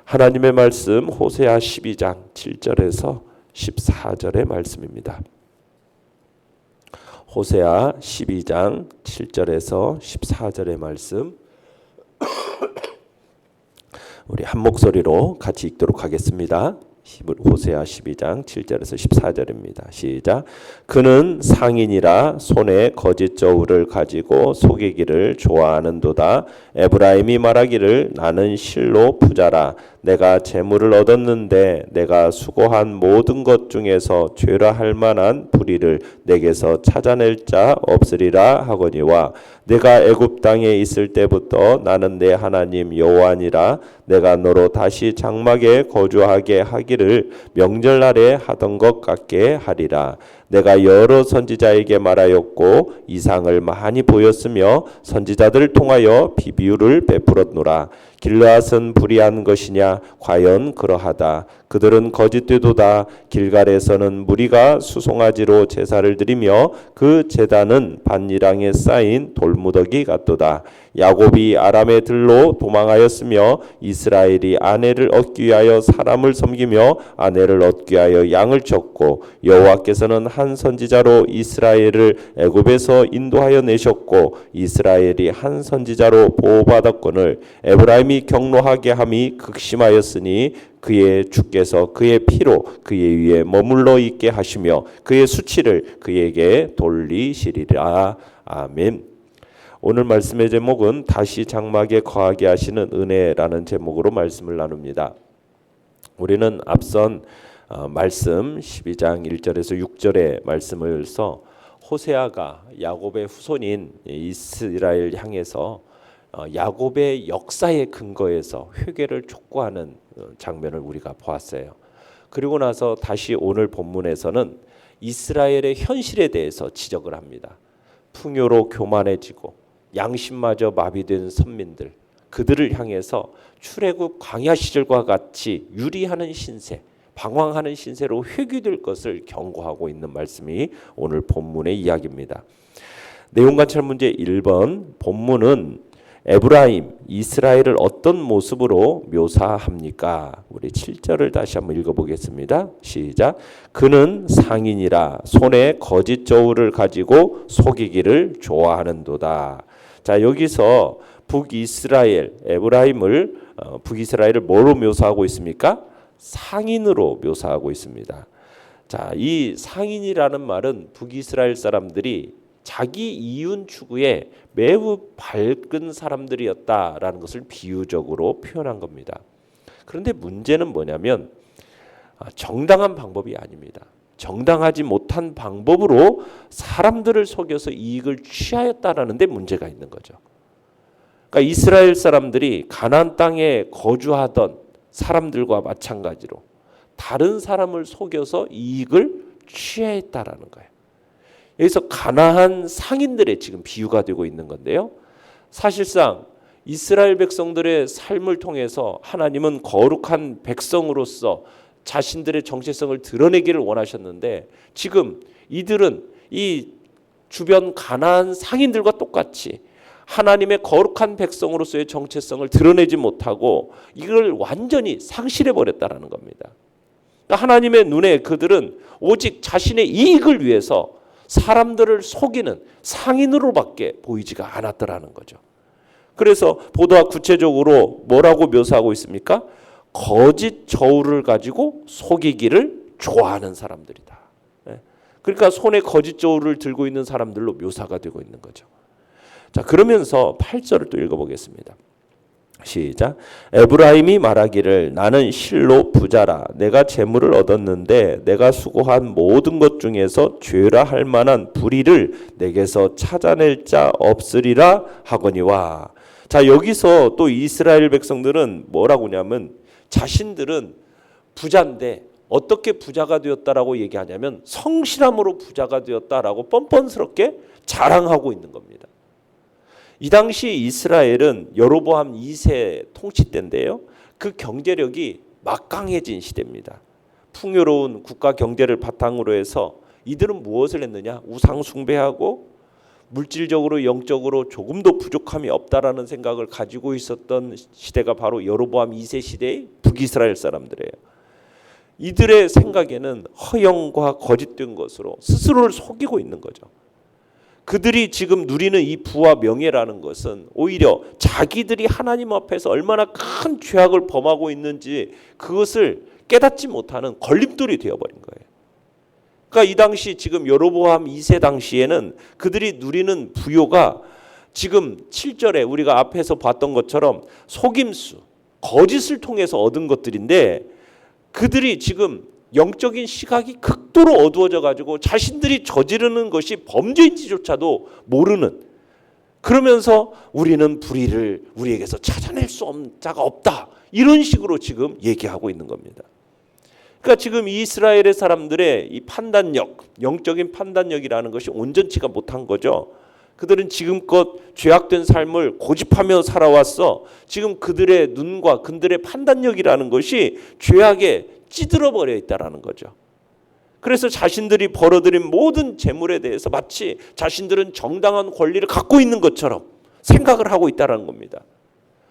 하나님의 말씀 호세아 12장 7절에서 14절의 말씀입니다. 호세아 12장 7절에서 14절의 말씀 우리 한 목소리로 같이 읽도록 하겠습니다. 호세아 12장 7절에서 14절입니다. 시작. 그는 상인이라 손에 거짓 저울을 가지고 속이기를 좋아하는도다. 에브라임이 말하기를 나는 실로 부자라. 내가 재물을 얻었는데 내가 수고한 모든 것 중에서 죄라 할 만한 불의를 내게서 찾아낼 자 없으리라 하거니와 내가 애굽 땅에 있을 때부터 나는 내 하나님 여호와니라. 내가 너로 다시 장막에 거주하게 하기를 명절날에 하던 것 같게 하리라. 내가 여러 선지자에게 말하였고 이상을 많이 보였으며 선지자들을 통하여 비비유를 베풀었노라. 길르앗은 불의한 것이냐? 과연 그러하다. 그들은 거짓되도다. 길갈에서는 무리가 수송아지로 제사를 드리며 그 제단은 반이랑에 쌓인 돌무더기 같도다. 야곱이 아람의 들로 도망하였으며 이스라엘이 아내를 얻기 위하여 사람을 섬기며 아내를 얻기 위하여 양을 쳤고 여호와께서는 한 선지자로 이스라엘을 애굽에서 인도하여 내셨고 이스라엘이 한 선지자로 보호받았거늘 에브라임이 경노하게 함이 극심하였으니 그의 주께서 그의 피로 그의 위에 머물러 있게 하시며 그의 수치를 그에게 돌리시리라. 아멘. 오늘 말씀의 제목은 다시 장막에 거하게 하시는 은혜라는 제목으로 말씀을 나눕니다. 우리는 앞선 말씀 12장 1절에서 6절의 말씀을 써 호세아가 야곱의 후손인 이스라엘 향해서 야곱의 역사의 근거에서 회개를 촉구하는 장면을 우리가 보았어요. 그리고 나서 다시 오늘 본문에서는 이스라엘의 현실에 대해서 지적을 합니다. 풍요로 교만해지고 양심마저 마비된 선민들, 그들을 향해서 출애굽 광야 시절과 같이 유리하는 신세, 방황하는 신세로 회귀될 것을 경고하고 있는 말씀이 오늘 본문의 이야기입니다. 내용 관찰 문제 1번, 본문은 에브라임, 이스라엘을 어떤 모습으로 묘사합니까? 우리 7절을 다시 한번 읽어보겠습니다. 시작. 그는 상인이라 손에 거짓 저울을 가지고 속이기를 좋아하는도다. 자, 여기서 북이스라엘, 에브라임을 북이스라엘을 뭐로 묘사하고 있습니까? 상인으로 묘사하고 있습니다. 자, 이 상인이라는 말은 북이스라엘 사람들이 자기 이윤 추구에 매우 밝은 사람들이었다라는 것을 비유적으로 표현한 겁니다. 그런데 문제는 뭐냐면 정당한 방법이 아닙니다. 정당하지 못한 방법으로 사람들을 속여서 이익을 취하였다라는 데 문제가 있는 거죠. 그러니까 이스라엘 사람들이 가나안 땅에 거주하던 사람들과 마찬가지로 다른 사람을 속여서 이익을 취하였다라는 거예요. 여기서 가나안 상인들의 지금 비유가 되고 있는 건데요. 사실상 이스라엘 백성들의 삶을 통해서 하나님은 거룩한 백성으로서 자신들의 정체성을 드러내기를 원하셨는데 지금 이들은 이 주변 가나안 상인들과 똑같이 하나님의 거룩한 백성으로서의 정체성을 드러내지 못하고 이걸 완전히 상실해버렸다는 겁니다. 그러니까 하나님의 눈에 그들은 오직 자신의 이익을 위해서 사람들을 속이는 상인으로밖에 보이지가 않았더라는 거죠. 그래서 보다 구체적으로 뭐라고 묘사하고 있습니까? 거짓 저울을 가지고 속이기를 좋아하는 사람들이다. 그러니까 손에 거짓 저울을 들고 있는 사람들로 묘사가 되고 있는 거죠. 자, 그러면서 8절을 또 읽어보겠습니다. 시작. 에브라임이 말하기를 나는 실로 부자라. 내가 재물을 얻었는데 내가 수고한 모든 것 중에서 죄라 할 만한 불의를 내게서 찾아낼 자 없으리라 하거니와. 자, 여기서 또 이스라엘 백성들은 뭐라고 하냐면 자신들은 부자인데 어떻게 부자가 되었다라고 얘기하냐면 성실함으로 부자가 되었다라고 뻔뻔스럽게 자랑하고 있는 겁니다. 이 당시 이스라엘은 여로보암 2세 통치 때인데요. 그 경제력이 막강해진 시대입니다. 풍요로운 국가 경제를 바탕으로 해서 이들은 무엇을 했느냐? 우상 숭배하고 물질적으로 영적으로 조금도 부족함이 없다라는 생각을 가지고 있었던 시대가 바로 여로보암 2세 시대의 북이스라엘 사람들이에요. 이들의 생각에는 허영과 거짓된 것으로 스스로를 속이고 있는 거죠. 그들이 지금 누리는 이 부와 명예라는 것은 오히려 자기들이 하나님 앞에서 얼마나 큰 죄악을 범하고 있는지 그것을 깨닫지 못하는 걸림돌이 되어버린 거예요. 그러니까 이 당시 지금 여로보암 2세 당시에는 그들이 누리는 부요가 지금 7절에 우리가 앞에서 봤던 것처럼 속임수, 거짓을 통해서 얻은 것들인데 그들이 지금 영적인 시각이 극도로 어두워져 가지고 자신들이 저지르는 것이 범죄인지조차도 모르는, 그러면서 우리는 불의를 우리에게서 찾아낼 수 없는 자가 없다, 이런 식으로 지금 얘기하고 있는 겁니다. 그러니까 지금 이스라엘의 사람들의 이 판단력, 영적인 판단력이라는 것이 온전치가 못한 거죠. 그들은 지금껏 죄악된 삶을 고집하며 살아왔어. 지금 그들의 눈과 그들의 판단력이라는 것이 죄악에 찌들어 버려 있다라는 거죠. 그래서 자신들이 벌어들인 모든 재물에 대해서 마치 자신들은 정당한 권리를 갖고 있는 것처럼 생각을 하고 있다라는 겁니다.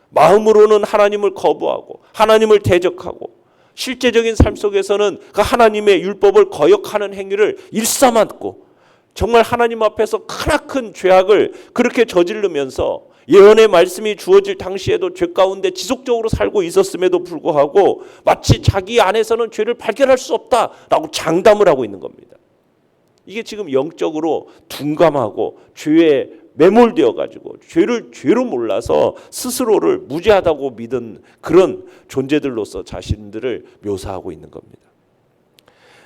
마음으로는 하나님을 거부하고 하나님을 대적하고 실제적인 삶 속에서는 그 하나님의 율법을 거역하는 행위를 일삼았고 정말 하나님 앞에서 크나큰 죄악을 그렇게 저지르면서 예언의 말씀이 주어질 당시에도 죄 가운데 지속적으로 살고 있었음에도 불구하고 마치 자기 안에서는 죄를 발견할 수 없다라고 장담을 하고 있는 겁니다. 이게 지금 영적으로 둔감하고 죄에 매몰되어 가지고 죄를 죄로 몰라서 스스로를 무죄하다고 믿은 그런 존재들로서 자신들을 묘사하고 있는 겁니다.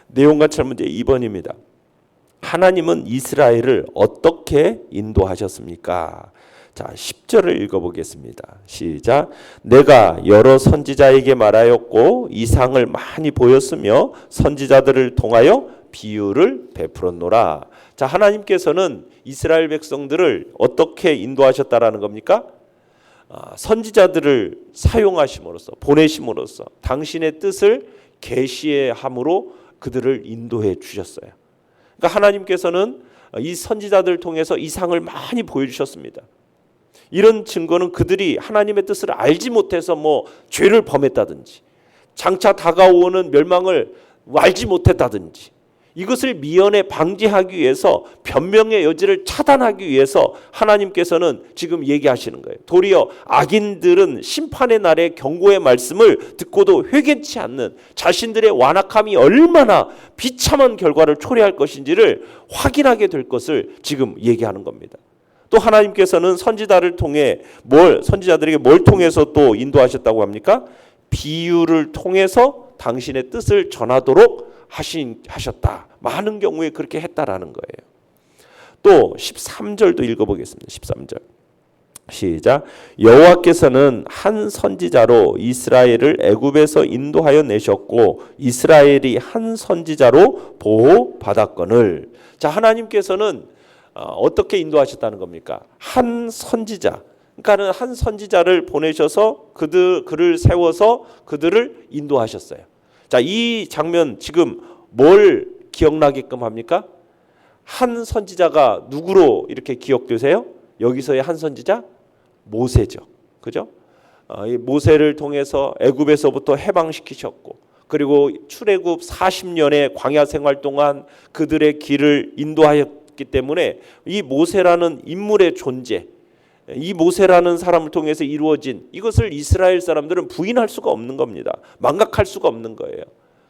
내용관찰 문제 2번입니다. 하나님은 이스라엘을 어떻게 인도하셨습니까? 자, 10절을 읽어보겠습니다. 시작. 내가 여러 선지자에게 말하였고 이상을 많이 보였으며 선지자들을 통하여 비유를 베풀었노라. 자, 하나님께서는 이스라엘 백성들을 어떻게 인도하셨다라는 겁니까? 선지자들을 사용하심으로써, 보내심으로써 당신의 뜻을 계시함으로 그들을 인도해 주셨어요. 그러니까 하나님께서는 이 선지자들을 통해서 이상을 많이 보여주셨습니다. 이런 증거는 그들이 하나님의 뜻을 알지 못해서 죄를 범했다든지 장차 다가오는 멸망을 알지 못했다든지 이것을 미연에 방지하기 위해서 변명의 여지를 차단하기 위해서 하나님께서는 지금 얘기하시는 거예요. 도리어 악인들은 심판의 날에 경고의 말씀을 듣고도 회개치 않는 자신들의 완악함이 얼마나 비참한 결과를 초래할 것인지를 확인하게 될 것을 지금 얘기하는 겁니다. 또 하나님께서는 선지자들에게 뭘 통해서 또 인도하셨다고 합니까? 비유를 통해서 당신의 뜻을 전하도록 하셨다. 많은 경우에 그렇게 했다라는 거예요. 또 13절도 읽어보겠습니다. 13절 시작. 여호와께서는 한 선지자로 이스라엘을 애굽에서 인도하여 내셨고 이스라엘이 한 선지자로 보호받았거늘. 자, 하나님께서는 어떻게 인도하셨다는 겁니까? 한 선지자, 그러니까는 한 선지자를 보내셔서 그를 세워서 그들을 인도하셨어요. 자, 이 장면 지금 뭘 기억나게끔 합니까? 한 선지자가 누구로 이렇게 기억되세요? 여기서의 한 선지자? 모세죠. 그죠? 이 모세를 통해서 애굽에서부터 해방시키셨고 그리고 출애굽 40년의 광야 생활 동안 그들의 길을 인도하였기 때문에 이 모세라는 인물의 존재, 이 모세라는 사람을 통해서 이루어진 이것을 이스라엘 사람들은 부인할 수가 없는 겁니다. 망각할 수가 없는 거예요.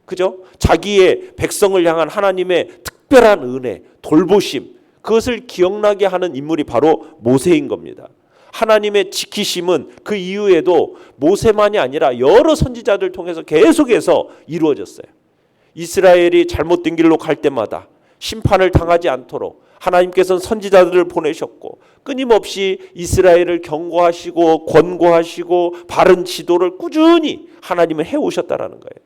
그죠? 자기의 백성을 향한 하나님의 특별한 은혜, 돌보심, 그것을 기억나게 하는 인물이 바로 모세인 겁니다. 하나님의 지키심은 그 이후에도 모세만이 아니라 여러 선지자들 통해서 계속해서 이루어졌어요. 이스라엘이 잘못된 길로 갈 때마다 심판을 당하지 않도록 하나님께서는 선지자들을 보내셨고 끊임없이 이스라엘을 경고하시고 권고하시고 바른 지도를 꾸준히 하나님은 해오셨다라는 거예요.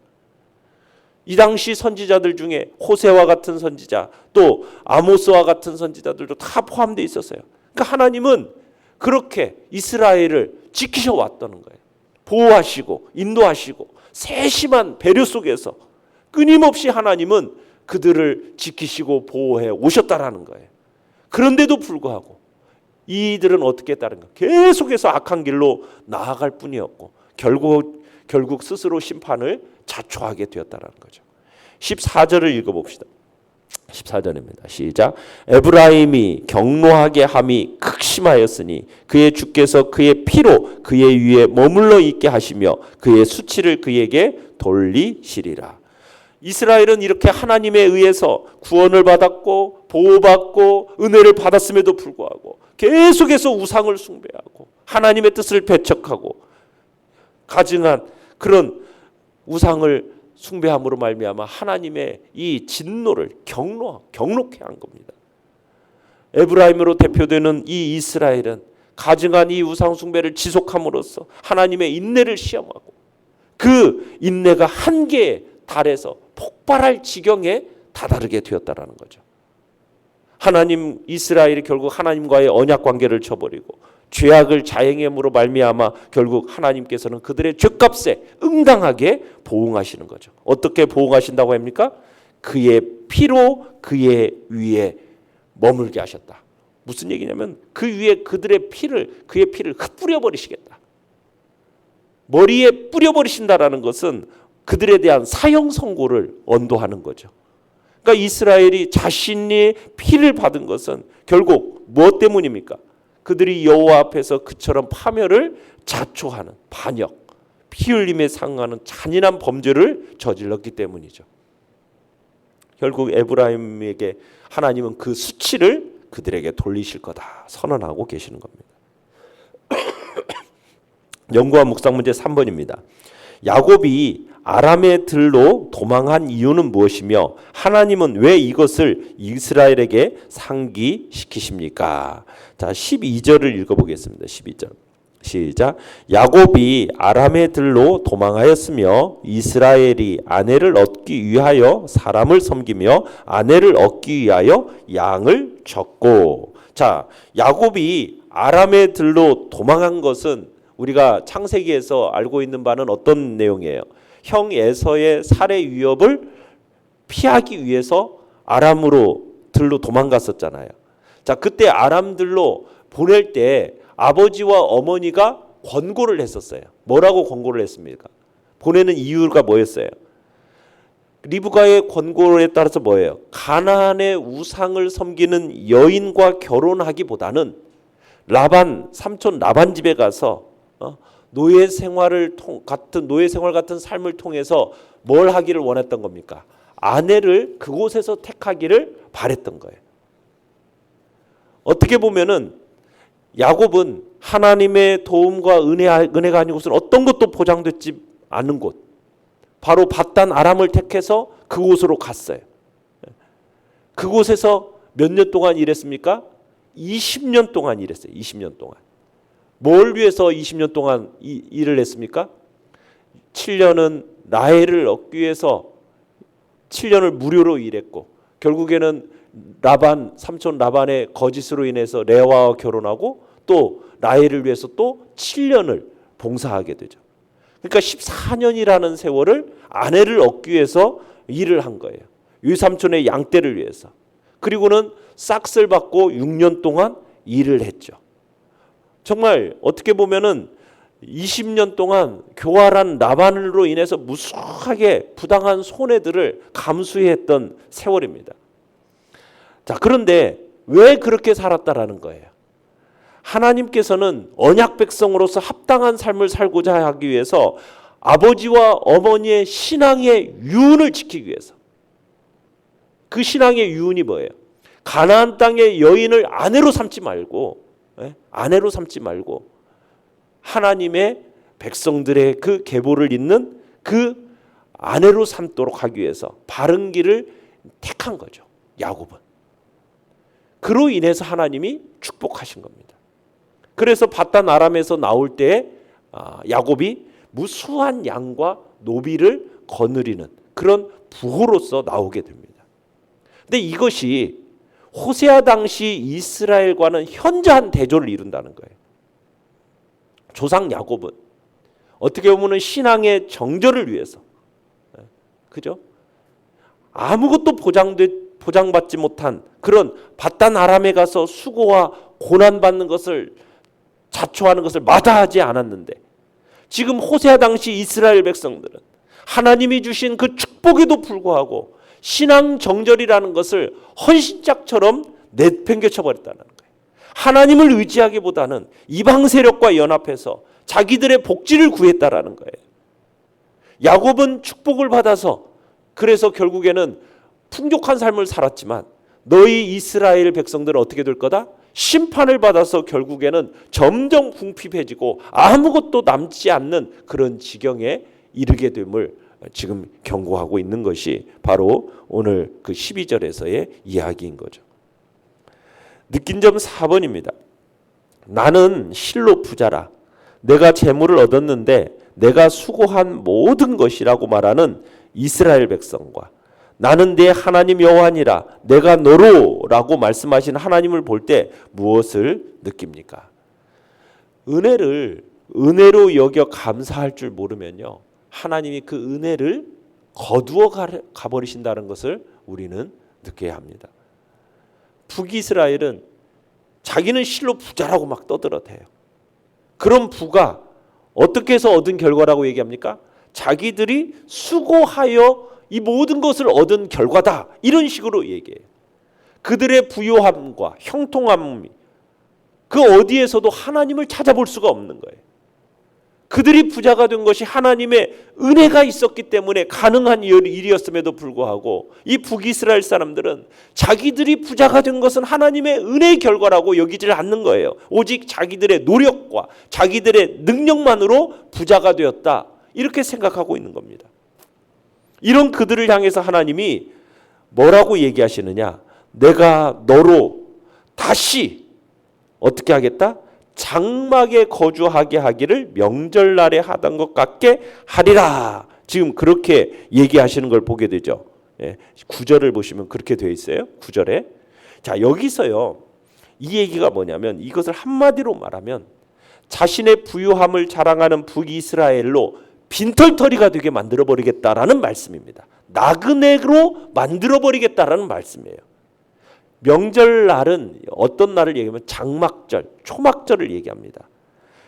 이 당시 선지자들 중에 호세와 같은 선지자, 또 아모스와 같은 선지자들도 다 포함되어 있었어요. 그러니까 하나님은 그렇게 이스라엘을 지키셔 왔다는 거예요. 보호하시고 인도하시고 세심한 배려 속에서 끊임없이 하나님은 그들을 지키시고 보호해 오셨다라는 거예요. 그런데도 불구하고 이들은 어떻게 했다는 가 계속해서 악한 길로 나아갈 뿐이었고 결국 스스로 심판을 자초하게 되었다는 거죠. 14절을 읽어봅시다. 14절입니다. 시작. 에브라임이 경노하게 함이 극심하였으니 그의 주께서 그의 피로 그의 위에 머물러 있게 하시며 그의 수치를 그에게 돌리시리라. 이스라엘은 이렇게 하나님에 의해서 구원을 받았고 보호받고 은혜를 받았음에도 불구하고 계속해서 우상을 숭배하고 하나님의 뜻을 배척하고 가증한 그런 우상을 숭배함으로 말미암아 하나님의 이 진노를 경록해 한 겁니다. 에브라임으로 대표되는 이 이스라엘은 가증한 이 우상 숭배를 지속함으로써 하나님의 인내를 시험하고 그 인내가 한계에 달해서 폭발할 지경에 다다르게 되었다라는 거죠. 하나님 이스라엘이 결국 하나님과의 언약 관계를 저버리고 죄악을 자행함으로 말미암아 결국 하나님께서는 그들의 죄값에 응당하게 보응하시는 거죠. 어떻게 보응하신다고 합니까? 그의 피로 그의 위에 머물게 하셨다. 무슨 얘기냐면 그 위에 그의 피를 흩뿌려 버리시겠다. 머리에 뿌려 버리신다라는 것은 그들에 대한 사형 선고를 언도하는 거죠. 그러니까 이스라엘이 자신이 피를 받은 것은 결국 무엇 때문입니까? 그들이 여호와 앞에서 그처럼 파멸을 자초하는 반역, 피 흘림에 상응하는 잔인한 범죄를 저질렀기 때문이죠. 결국 에브라임에게 하나님은 그 수치를 그들에게 돌리실 거다 선언하고 계시는 겁니다. 연구와 묵상 문제 3번입니다. 야곱이 아람의 들로 도망한 이유는 무엇이며 하나님은 왜 이것을 이스라엘에게 상기시키십니까? 자, 12절을 읽어보겠습니다. 12절 시작. 야곱이 아람의 들로 도망하였으며 이스라엘이 아내를 얻기 위하여 사람을 섬기며 아내를 얻기 위하여 양을 쳤고. 자, 야곱이 아람의 들로 도망한 것은 우리가 창세기에서 알고 있는 바는 어떤 내용이에요? 형 에서의 살해 위협을 피하기 위해서 아람으로 들로 도망갔었잖아요. 자, 그때 아람들로 보낼 때 아버지와 어머니가 권고를 했었어요. 뭐라고 권고를 했습니까? 보내는 이유가 뭐였어요? 리브가의 권고에 따라서 뭐예요? 가나안의 우상을 섬기는 여인과 결혼하기보다는 라반 삼촌 라반 집에 가서 노예 생활 같은 삶을 통해서 뭘 하기를 원했던 겁니까? 아내를 그곳에서 택하기를 바랬던 거예요. 어떻게 보면은 야곱은 하나님의 도움과 은혜가 아닌 곳은 어떤 것도 보장되지 않는 곳, 바로 밧단 아람을 택해서 그곳으로 갔어요. 그곳에서 몇 년 동안 일했습니까? 20년 동안 일했어요. 20년 동안. 뭘 위해서 20년 동안 일을 했습니까? 7년은 라헬을 얻기 위해서 7년을 무료로 일했고 결국에는 삼촌 라반의 거짓으로 인해서 레아와 결혼하고 또 라헬을 위해서 또 7년을 봉사하게 되죠. 그러니까 14년이라는 세월을 아내를 얻기 위해서 일을 한 거예요. 유삼촌의 양떼를 위해서. 그리고는 싹쓸 받고 6년 동안 일을 했죠. 정말 어떻게 보면은 20년 동안 교활한 라반으로 인해서 무수하게 부당한 손해들을 감수했던 세월입니다. 자, 그런데 왜 그렇게 살았다라는 거예요? 하나님께서는 언약 백성으로서 합당한 삶을 살고자 하기 위해서 아버지와 어머니의 신앙의 유언을 지키기 위해서. 그 신앙의 유언이 뭐예요? 가나안 땅의 여인을 아내로 삼지 말고 하나님의 백성들의 그 계보를 잇는 그 아내로 삼도록 하기 위해서 바른 길을 택한 거죠. 야곱은. 그로 인해서 하나님이 축복하신 겁니다. 그래서 밧단 아람에서 나올 때 야곱이 무수한 양과 노비를 거느리는 그런 부호로서 나오게 됩니다. 근데 이것이 호세아 당시 이스라엘과는 현저한 대조를 이룬다는 거예요. 조상 야곱은 어떻게 보면 신앙의 정절을 위해서, 그죠? 아무것도 보장받지 못한 그런 밧단 아람에 가서 수고와 고난받는 것을 자초하는 것을 마다하지 않았는데 지금 호세아 당시 이스라엘 백성들은 하나님이 주신 그 축복에도 불구하고 신앙 정절이라는 것을 헌신짝처럼 내팽개쳐 버렸다는 거예요. 하나님을 의지하기보다는 이방 세력과 연합해서 자기들의 복지를 구했다라는 거예요. 야곱은 축복을 받아서 그래서 결국에는 풍족한 삶을 살았지만 너희 이스라엘 백성들은 어떻게 될 거다? 심판을 받아서 결국에는 점점 궁핍해지고 아무것도 남지 않는 그런 지경에 이르게 됨을 지금 경고하고 있는 것이 바로 오늘 그 12절에서의 이야기인 거죠. 느낀 점 4번입니다. 나는 실로 부자라. 내가 재물을 얻었는데 내가 수고한 모든 것이라고 말하는 이스라엘 백성과 나는 내 하나님 여호와니라 내가 너로라고 말씀하신 하나님을 볼 때 무엇을 느낍니까? 은혜를 은혜로 여겨 감사할 줄 모르면요, 하나님이 그 은혜를 거두어 가버리신다는 것을 우리는 느껴야 합니다. 북이스라엘은 자기는 실로 부자라고 막 떠들어대요. 그런 부가 어떻게 해서 얻은 결과라고 얘기합니까? 자기들이 수고하여 이 모든 것을 얻은 결과다, 이런 식으로 얘기해요. 그들의 부요함과 형통함이 그 어디에서도 하나님을 찾아볼 수가 없는 거예요. 그들이 부자가 된 것이 하나님의 은혜가 있었기 때문에 가능한 일이었음에도 불구하고 이 북이스라엘 사람들은 자기들이 부자가 된 것은 하나님의 은혜의 결과라고 여기질 않는 거예요. 오직 자기들의 노력과 자기들의 능력만으로 부자가 되었다, 이렇게 생각하고 있는 겁니다. 이런 그들을 향해서 하나님이 뭐라고 얘기하시느냐? 내가 너로 다시 어떻게 하겠다? 장막에 거주하게 하기를 명절날에 하던 것 같게 하리라. 지금 그렇게 얘기하시는 걸 보게 되죠. 9절을 보시면 그렇게 되어 있어요. 9절에. 자, 여기서요, 이 얘기가 뭐냐면 이것을 한마디로 말하면 자신의 부유함을 자랑하는 북이스라엘로 빈털터리가 되게 만들어버리겠다라는 말씀입니다. 나그네로 만들어버리겠다라는 말씀이에요. 명절날은 어떤 날을 얘기하면 장막절, 초막절을 얘기합니다.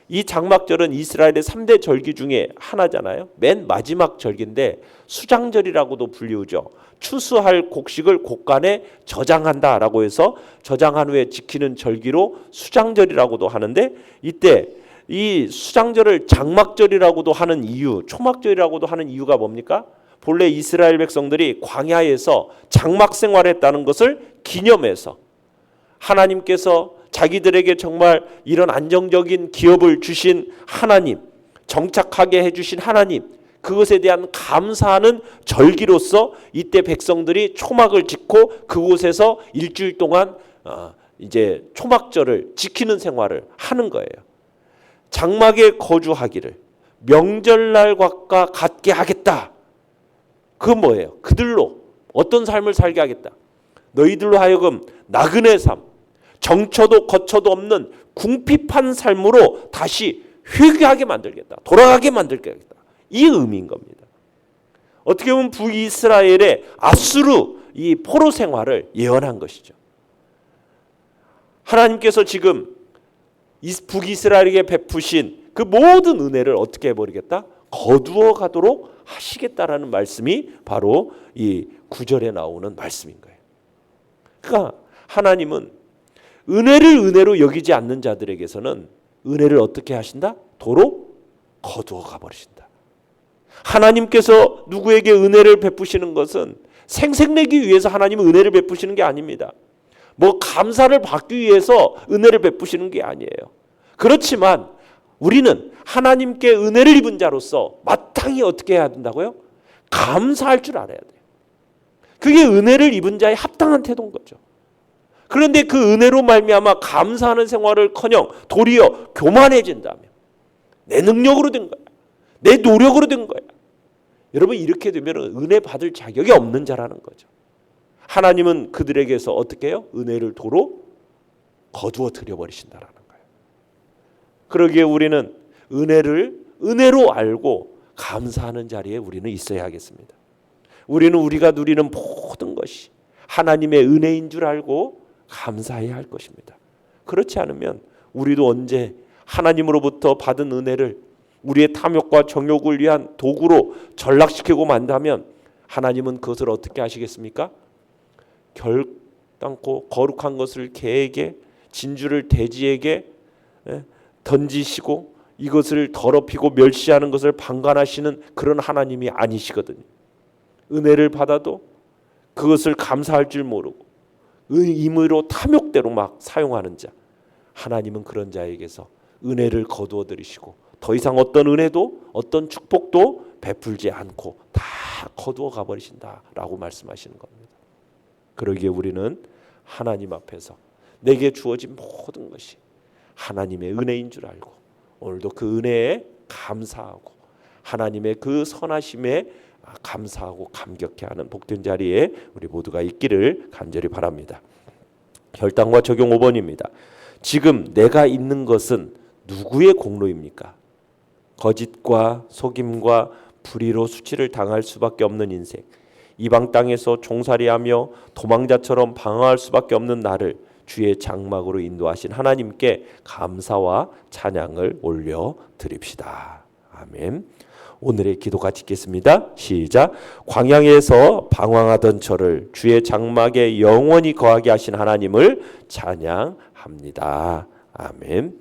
이 장막절은 이스라엘의 3대 절기 중에 하나잖아요. 맨 마지막 절기인데 수장절이라고도 불리우죠. 추수할 곡식을 곡간에 저장한다라고 해서 저장한 후에 지키는 절기로 수장절이라고도 하는데, 이때 이 수장절을 장막절이라고도 하는 이유, 초막절이라고도 하는 이유가 뭡니까? 본래 이스라엘 백성들이 광야에서 장막 생활했다는 것을 기념해서 하나님께서 자기들에게 정말 이런 안정적인 기업을 주신 하나님, 정착하게 해주신 하나님, 그것에 대한 감사하는 절기로서 이때 백성들이 초막을 짓고 그곳에서 일주일 동안 이제 초막절을 지키는 생활을 하는 거예요. 장막에 거주하기를 명절날과 같게 하겠다. 그건 뭐예요? 그들로 어떤 삶을 살게 하겠다. 너희들로 하여금 나그네 삶, 정처도 거처도 없는 궁핍한 삶으로 다시 회귀하게 만들겠다. 돌아가게 만들겠다. 이 의미인 겁니다. 어떻게 보면 북이스라엘의 아수르 이 포로 생활을 예언한 것이죠. 하나님께서 지금 북이스라엘에게 베푸신 그 모든 은혜를 어떻게 해버리겠다? 거두어 가도록 하시겠다라는 말씀이 바로 이 9절에 나오는 말씀인 거예요. 그러니까 하나님은 은혜를 은혜로 여기지 않는 자들에게서는 은혜를 어떻게 하신다? 도로 거두어 가버리신다. 하나님께서 누구에게 은혜를 베푸시는 것은 생색내기 위해서 하나님은 은혜를 베푸시는 게 아닙니다. 뭐 감사를 받기 위해서 은혜를 베푸시는 게 아니에요. 그렇지만 우리는 하나님께 은혜를 입은 자로서 마땅히 어떻게 해야 된다고요? 감사할 줄 알아야 돼요. 그게 은혜를 입은 자의 합당한 태도인 거죠. 그런데 그 은혜로 말미암아 감사하는 생활을커녕 도리어 교만해진다면 내 능력으로 된 거야. 내 노력으로 된 거야. 여러분, 이렇게 되면 은혜 받을 자격이 없는 자라는 거죠. 하나님은 그들에게서 어떻게 해요? 은혜를 도로 거두어 드려버리신다라는 거예요. 그러기에 우리는 은혜를 은혜로 알고 감사하는 자리에 우리는 있어야 하겠습니다. 우리는 우리가 누리는 모든 것이 하나님의 은혜인 줄 알고 감사해야 할 것입니다. 그렇지 않으면 우리도 언제 하나님으로부터 받은 은혜를 우리의 탐욕과 정욕을 위한 도구로 전락시키고 만다면 하나님은 그것을 어떻게 하시겠습니까? 결단코 거룩한 것을 개에게, 진주를 돼지에게 던지시고 이것을 더럽히고 멸시하는 것을 방관하시는 그런 하나님이 아니시거든요. 은혜를 받아도 그것을 감사할 줄 모르고 임의로 탐욕대로 막 사용하는 자, 하나님은 그런 자에게서 은혜를 거두어 들이시고 더 이상 어떤 은혜도 어떤 축복도 베풀지 않고 다 거두어 가버리신다라고 말씀하시는 겁니다. 그러기에 우리는 하나님 앞에서 내게 주어진 모든 것이 하나님의 은혜인 줄 알고 오늘도 그 은혜에 감사하고 하나님의 그 선하심에 감사하고 감격해하는 복된 자리에 우리 모두가 있기를 간절히 바랍니다. 결단과 적용 5번입니다. 지금 내가 있는 것은 누구의 공로입니까? 거짓과 속임과 불의로 수치를 당할 수밖에 없는 인생, 이방 땅에서 종살이하며 도망자처럼 방황할 수밖에 없는 나를 주의 장막으로 인도하신 하나님께 감사와 찬양을 올려 드립시다. 아멘. 오늘의 기도 같이 읽겠습니다. 시작. 광야에서 방황하던 저를 주의 장막에 영원히 거하게 하신 하나님을 찬양합니다. 아멘.